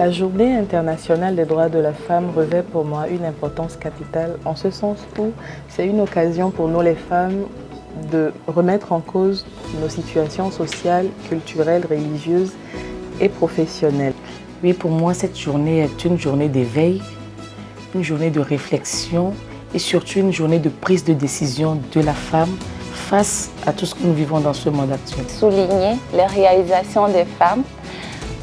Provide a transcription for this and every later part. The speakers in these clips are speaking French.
La Journée internationale des droits de la femme revêt pour moi une importance capitale en ce sens où c'est une occasion pour nous les femmes de remettre en cause nos situations sociales, culturelles, religieuses et professionnelles. Oui, pour moi, cette journée est une journée d'éveil, une journée de réflexion et surtout une journée de prise de décision de la femme face à tout ce que nous vivons dans ce monde actuel. Souligner les réalisations des femmes,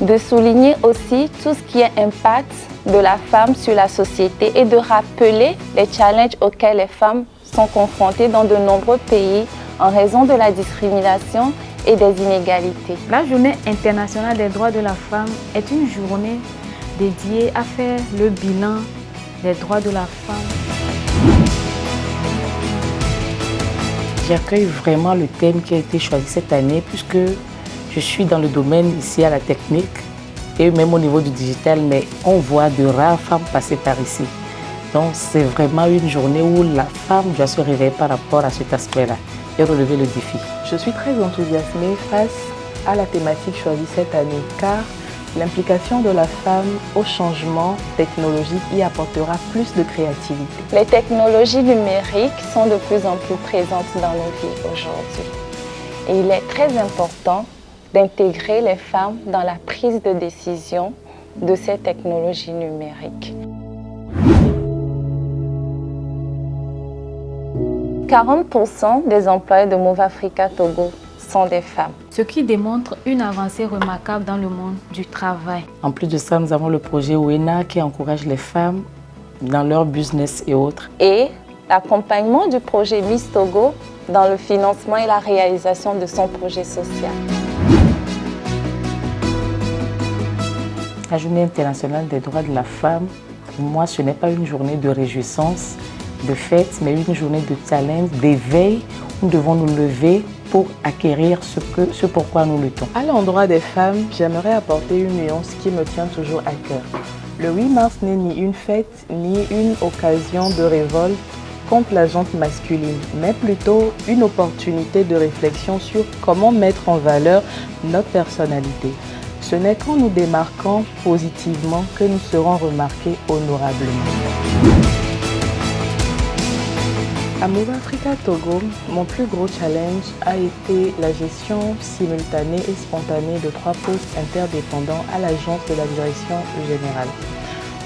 de souligner aussi tout ce qui est impact de la femme sur la société et de rappeler les challenges auxquels les femmes sont confrontées dans de nombreux pays en raison de la discrimination et des inégalités. La Journée internationale des droits de la femme est une journée dédiée à faire le bilan des droits de la femme. J'accueille vraiment le thème qui a été choisi cette année puisque je suis dans le domaine ici à la technique et même au niveau du digital, mais on voit de rares femmes passer par ici. Donc c'est vraiment une journée où la femme doit se réveiller par rapport à cet aspect-là et relever le défi. Je suis très enthousiasmée face à la thématique choisie cette année car l'implication de la femme au changement technologique y apportera plus de créativité. Les technologies numériques sont de plus en plus présentes dans nos vies aujourd'hui. Et il est très important d'intégrer les femmes dans la prise de décision de ces technologies numériques. 40% des employés de Move Africa Togo sont des femmes. Ce qui démontre une avancée remarquable dans le monde du travail. En plus de ça, nous avons le projet OENA qui encourage les femmes dans leur business et autres. Et l'accompagnement du projet Miss Togo dans le financement et la réalisation de son projet social. La Journée internationale des droits de la femme, pour moi, ce n'est pas une journée de réjouissance, de fête, mais une journée de challenge, d'éveil. Nous devons nous lever pour acquérir ce pourquoi nous luttons. À l'endroit des femmes, j'aimerais apporter une nuance qui me tient toujours à cœur. Le 8 mars n'est ni une fête, ni une occasion de révolte contre la gente masculine, mais plutôt une opportunité de réflexion sur comment mettre en valeur notre personnalité. Ce n'est qu'en nous démarquant positivement que nous serons remarqués honorablement. À Move Africa Togo, mon plus gros challenge a été la gestion simultanée et spontanée de 3 postes interdépendants à l'agence de la direction générale.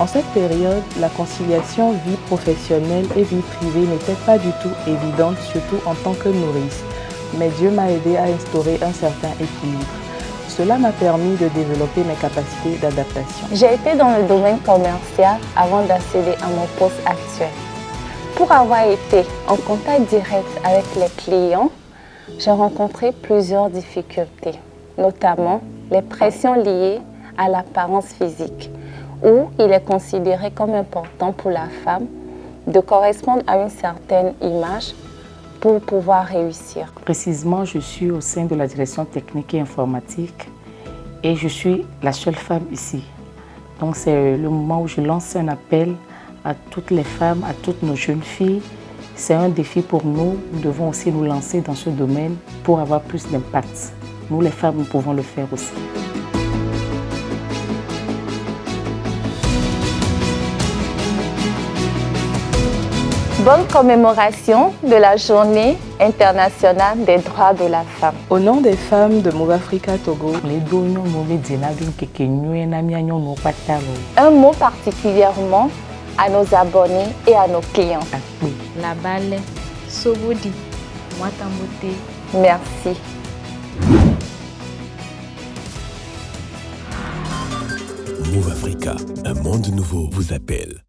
En cette période, la conciliation vie professionnelle et vie privée n'était pas du tout évidente, surtout en tant que nourrice. Mais Dieu m'a aidé à instaurer un certain équilibre. Cela m'a permis de développer mes capacités d'adaptation. J'ai été dans le domaine commercial avant d'accéder à mon poste actuel. Pour avoir été en contact direct avec les clients, j'ai rencontré plusieurs difficultés, notamment les pressions liées à l'apparence physique, où il est considéré comme important pour la femme de correspondre à une certaine image pour pouvoir réussir. Précisément, je suis au sein de la direction technique et informatique et je suis la seule femme ici. Donc c'est le moment où je lance un appel à toutes les femmes, à toutes nos jeunes filles. C'est un défi pour nous. Nous devons aussi nous lancer dans ce domaine pour avoir plus d'impact. Nous, les femmes, nous pouvons le faire aussi. Bonne commémoration de la Journée internationale des droits de la femme. Au nom des femmes de Move Africa Togo, un mot particulièrement à nos abonnés et à nos clients. La balle, Sobodi, Mwatambote. Merci. Move Africa, un monde nouveau vous appelle.